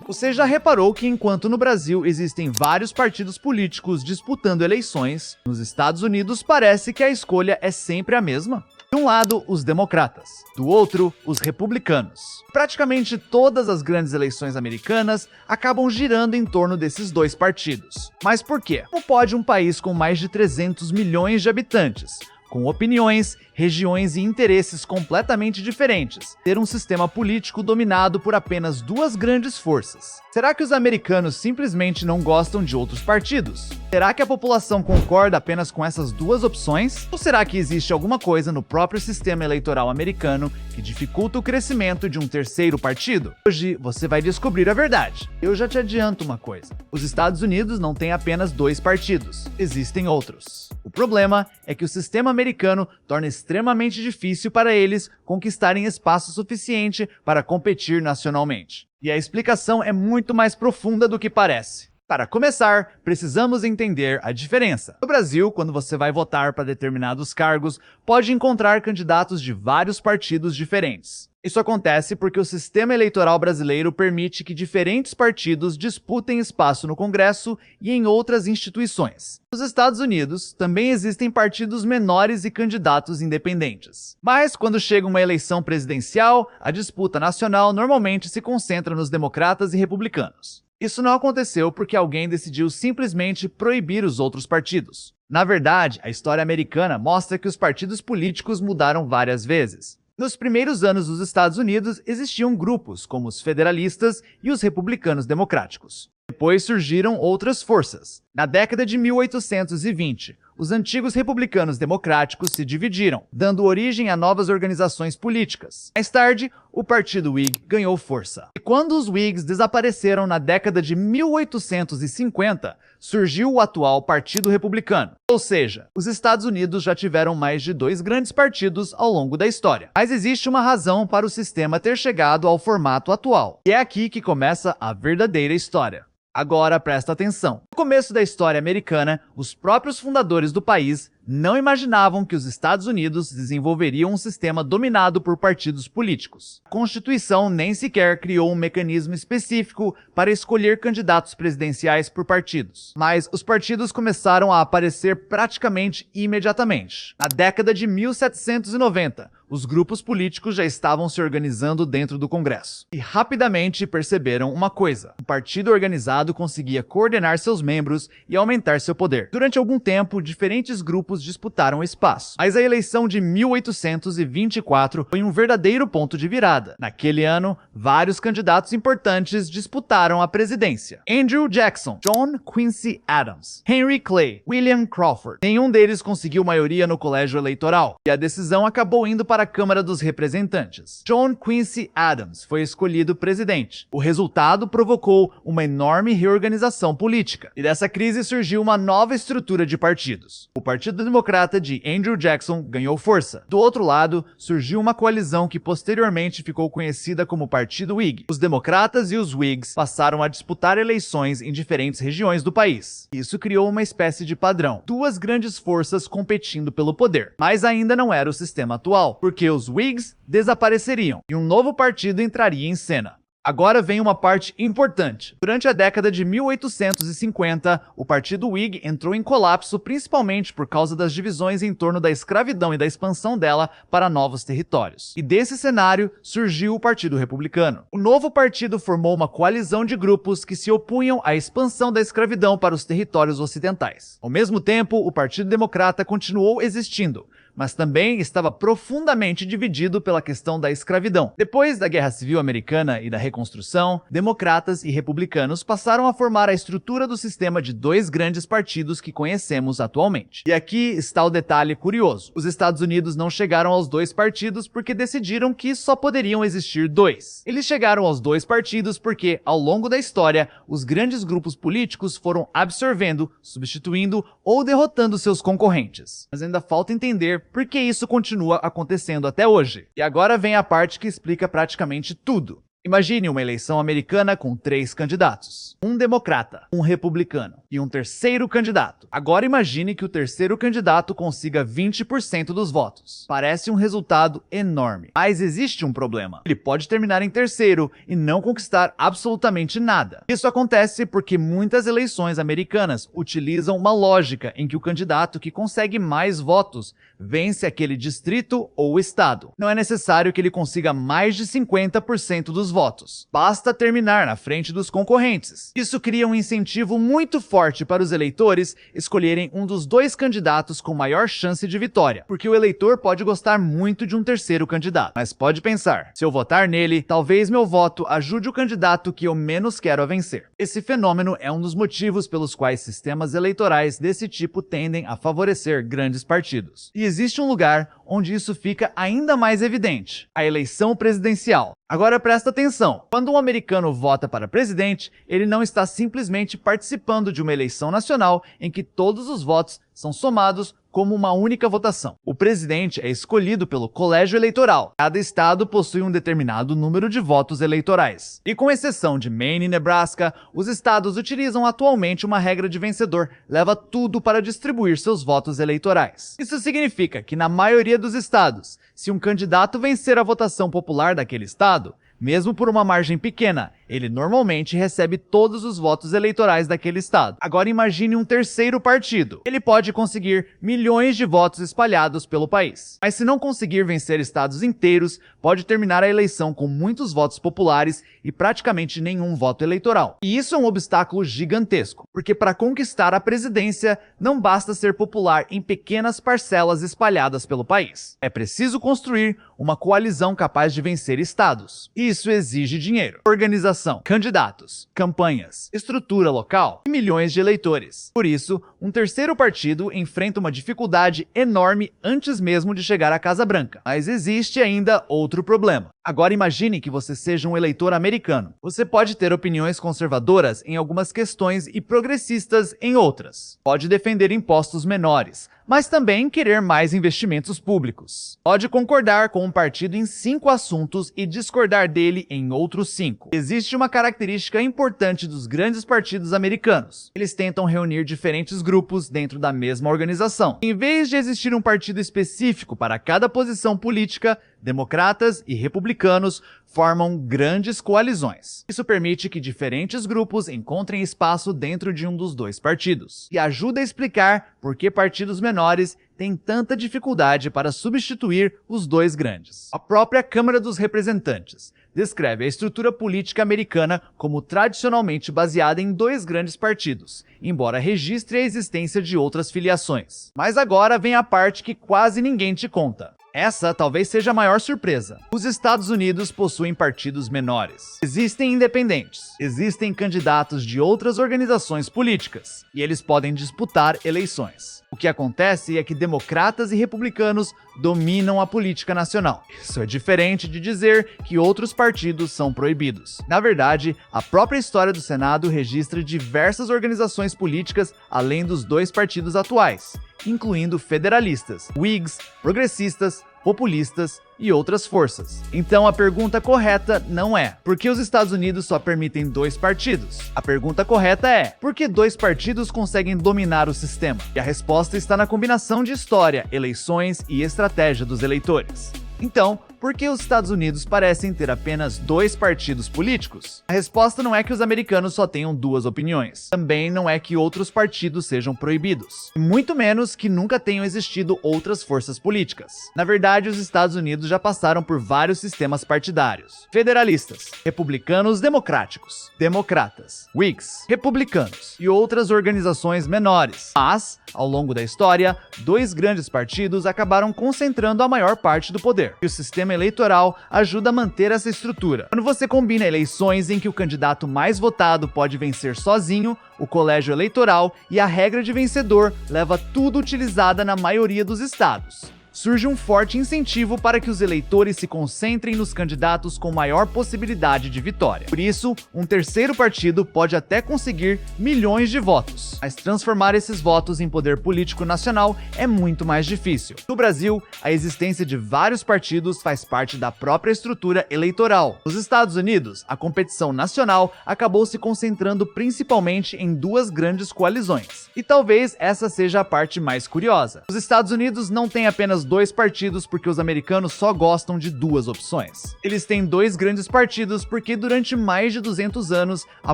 Você já reparou que enquanto no Brasil existem vários partidos políticos disputando eleições, nos Estados Unidos parece que a escolha é sempre a mesma? De um lado, os democratas, do outro, os republicanos. Praticamente todas as grandes eleições americanas acabam girando em torno desses dois partidos. Mas por quê? Como pode um país com mais de 300 milhões de habitantes, com opiniões, regiões e interesses completamente diferentes, ter um sistema político dominado por apenas duas grandes forças? Será que os americanos simplesmente não gostam de outros partidos? Será que a população concorda apenas com essas duas opções? Ou será que existe alguma coisa no próprio sistema eleitoral americano que dificulta o crescimento de um terceiro partido? Hoje você vai descobrir a verdade. Eu já te adianto uma coisa: os Estados Unidos não têm apenas dois partidos, existem outros. O problema é que o sistema americano torna extremamente difícil para eles conquistarem espaço suficiente para competir nacionalmente. E a explicação é muito mais profunda do que parece. Para começar, precisamos entender a diferença. No Brasil, quando você vai votar para determinados cargos, pode encontrar candidatos de vários partidos diferentes. Isso acontece porque o sistema eleitoral brasileiro permite que diferentes partidos disputem espaço no Congresso e em outras instituições. Nos Estados Unidos, também existem partidos menores e candidatos independentes. Mas quando chega uma eleição presidencial, a disputa nacional normalmente se concentra nos democratas e republicanos. Isso não aconteceu porque alguém decidiu simplesmente proibir os outros partidos. Na verdade, a história americana mostra que os partidos políticos mudaram várias vezes. Nos primeiros anos dos Estados Unidos, existiam grupos como os federalistas e os republicanos democráticos. Depois surgiram outras forças. Na década de 1820, os antigos republicanos democráticos se dividiram, dando origem a novas organizações políticas. Mais tarde, o Partido Whig ganhou força. E quando os Whigs desapareceram na década de 1850, surgiu o atual Partido Republicano. Ou seja, os Estados Unidos já tiveram mais de dois grandes partidos ao longo da história. Mas existe uma razão para o sistema ter chegado ao formato atual. E é aqui que começa a verdadeira história. Agora presta atenção. No começo da história americana, os próprios fundadores do país não imaginavam que os Estados Unidos desenvolveriam um sistema dominado por partidos políticos. A Constituição nem sequer criou um mecanismo específico para escolher candidatos presidenciais por partidos. Mas os partidos começaram a aparecer praticamente imediatamente. Na década de 1790, os grupos políticos já estavam se organizando dentro do Congresso. E rapidamente perceberam uma coisa: um partido organizado conseguia coordenar seus membros e aumentar seu poder. Durante algum tempo, diferentes grupos disputaram espaço. Mas a eleição de 1824 foi um verdadeiro ponto de virada. Naquele ano, vários candidatos importantes disputaram a presidência: Andrew Jackson, John Quincy Adams, Henry Clay, William Crawford. Nenhum deles conseguiu maioria no colégio eleitoral, e a decisão acabou indo para a Câmara dos Representantes. John Quincy Adams foi escolhido presidente. O resultado provocou uma enorme reorganização política, e dessa crise surgiu uma nova estrutura de partidos. O Partido Democrata de Andrew Jackson ganhou força. Do outro lado, surgiu uma coalizão que posteriormente ficou conhecida como Partido Whig. Os democratas e os Whigs passaram a disputar eleições em diferentes regiões do país. Isso criou uma espécie de padrão: duas grandes forças competindo pelo poder. Mas ainda não era o sistema atual, porque os Whigs desapareceriam e um novo partido entraria em cena. Agora vem uma parte importante. Durante a década de 1850, o Partido Whig entrou em colapso principalmente por causa das divisões em torno da escravidão e da expansão dela para novos territórios. E desse cenário surgiu o Partido Republicano. O novo partido formou uma coalizão de grupos que se opunham à expansão da escravidão para os territórios ocidentais. Ao mesmo tempo, o Partido Democrata continuou existindo, mas também estava profundamente dividido pela questão da escravidão. Depois da Guerra Civil Americana e da Reconstrução, democratas e republicanos passaram a formar a estrutura do sistema de dois grandes partidos que conhecemos atualmente. E aqui está o detalhe curioso: os Estados Unidos não chegaram aos dois partidos porque decidiram que só poderiam existir dois. Eles chegaram aos dois partidos porque, ao longo da história, os grandes grupos políticos foram absorvendo, substituindo ou derrotando seus concorrentes. Mas ainda falta entender por que isso continua acontecendo até hoje. E agora vem a parte que explica praticamente tudo. Imagine uma eleição americana com 3 candidatos, um democrata, um republicano e um terceiro candidato. Agora imagine que o terceiro candidato consiga 20% dos votos. Parece um resultado enorme, mas existe um problema. Ele pode terminar em terceiro e não conquistar absolutamente nada. Isso acontece porque muitas eleições americanas utilizam uma lógica em que o candidato que consegue mais votos vence aquele distrito ou estado. Não é necessário que ele consiga mais de 50% dos votos. Basta terminar na frente dos concorrentes. Isso cria um incentivo muito forte para os eleitores escolherem um dos 2 candidatos com maior chance de vitória, porque o eleitor pode gostar muito de um terceiro candidato, mas pode pensar, se eu votar nele, talvez meu voto ajude o candidato que eu menos quero a vencer. Esse fenômeno é um dos motivos pelos quais sistemas eleitorais desse tipo tendem a favorecer grandes partidos. E existe um lugar onde isso fica ainda mais evidente: a eleição presidencial. Agora presta atenção, quando um americano vota para presidente, ele não está simplesmente participando de uma eleição nacional em que todos os votos são somados como uma única votação. O presidente é escolhido pelo colégio eleitoral. Cada estado possui um determinado número de votos eleitorais. E com exceção de Maine e Nebraska, os estados utilizam atualmente uma regra de vencedor, leva tudo para distribuir seus votos eleitorais. Isso significa que na maioria dos estados, se um candidato vencer a votação popular daquele estado, mesmo por uma margem pequena, ele normalmente recebe todos os votos eleitorais daquele estado. Agora imagine um terceiro partido. Ele pode conseguir milhões de votos espalhados pelo país. Mas se não conseguir vencer estados inteiros, pode terminar a eleição com muitos votos populares e praticamente nenhum voto eleitoral. E isso é um obstáculo gigantesco, porque para conquistar a presidência, não basta ser popular em pequenas parcelas espalhadas pelo país. É preciso construir uma coalizão capaz de vencer estados. E isso exige dinheiro, organização, candidatos, campanhas, estrutura local e milhões de eleitores. Por isso, um terceiro partido enfrenta uma dificuldade enorme antes mesmo de chegar à Casa Branca. Mas existe ainda outro problema. Agora imagine que você seja um eleitor americano. Você pode ter opiniões conservadoras em algumas questões e progressistas em outras. Pode defender impostos menores, mas também querer mais investimentos públicos. Pode concordar com um partido em 5 assuntos e discordar dele em outros 5. Existe uma característica importante dos grandes partidos americanos. Eles tentam reunir diferentes grupos dentro da mesma organização. Em vez de existir um partido específico para cada posição política, democratas e republicanos formam grandes coalizões. Isso permite que diferentes grupos encontrem espaço dentro de um dos 2 partidos, e ajuda a explicar por que partidos menores têm tanta dificuldade para substituir os 2 grandes. A própria Câmara dos Representantes descreve a estrutura política americana como tradicionalmente baseada em 2 grandes partidos, embora registre a existência de outras filiações. Mas agora vem a parte que quase ninguém te conta. Essa talvez seja a maior surpresa. Os Estados Unidos possuem partidos menores. Existem independentes, existem candidatos de outras organizações políticas, e eles podem disputar eleições. O que acontece é que democratas e republicanos dominam a política nacional. Isso é diferente de dizer que outros partidos são proibidos. Na verdade, a própria história do Senado registra diversas organizações políticas além dos 2 partidos atuais, incluindo federalistas, Whigs, progressistas, populistas e outras forças. Então a pergunta correta não é: por que os Estados Unidos só permitem 2 partidos? A pergunta correta é: por que 2 partidos conseguem dominar o sistema? E a resposta está na combinação de história, eleições e estratégia dos eleitores. Então, por que os Estados Unidos parecem ter apenas 2 partidos políticos? A resposta não é que os americanos só tenham 2 opiniões. Também não é que outros partidos sejam proibidos. E muito menos que nunca tenham existido outras forças políticas. Na verdade, os Estados Unidos já passaram por vários sistemas partidários: federalistas, republicanos democráticos, democratas, Whigs, republicanos e outras organizações menores. Mas, ao longo da história, 2 grandes partidos acabaram concentrando a maior parte do poder. E o sistema eleitoral ajuda a manter essa estrutura. Quando você combina eleições em que o candidato mais votado pode vencer sozinho, o colégio eleitoral e a regra de vencedor leva tudo utilizada na maioria dos estados. surge um forte incentivo para que os eleitores se concentrem nos candidatos com maior possibilidade de vitória. Por isso, um terceiro partido pode até conseguir milhões de votos, mas transformar esses votos em poder político nacional é muito mais difícil. No Brasil, a existência de vários partidos faz parte da própria estrutura eleitoral. Nos Estados Unidos, a competição nacional acabou se concentrando principalmente em duas grandes coalizões. E talvez essa seja a parte mais curiosa. Os Estados Unidos não têm apenas dois partidos porque os americanos só gostam de duas opções. Eles têm dois grandes partidos porque durante mais de 200 anos, a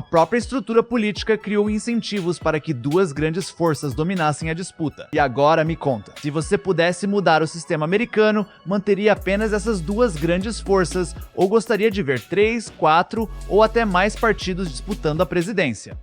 própria estrutura política criou incentivos para que duas grandes forças dominassem a disputa. E agora me conta, se você pudesse mudar o sistema americano, manteria apenas essas duas grandes forças ou gostaria de ver 3, 4 ou até mais partidos disputando a presidência?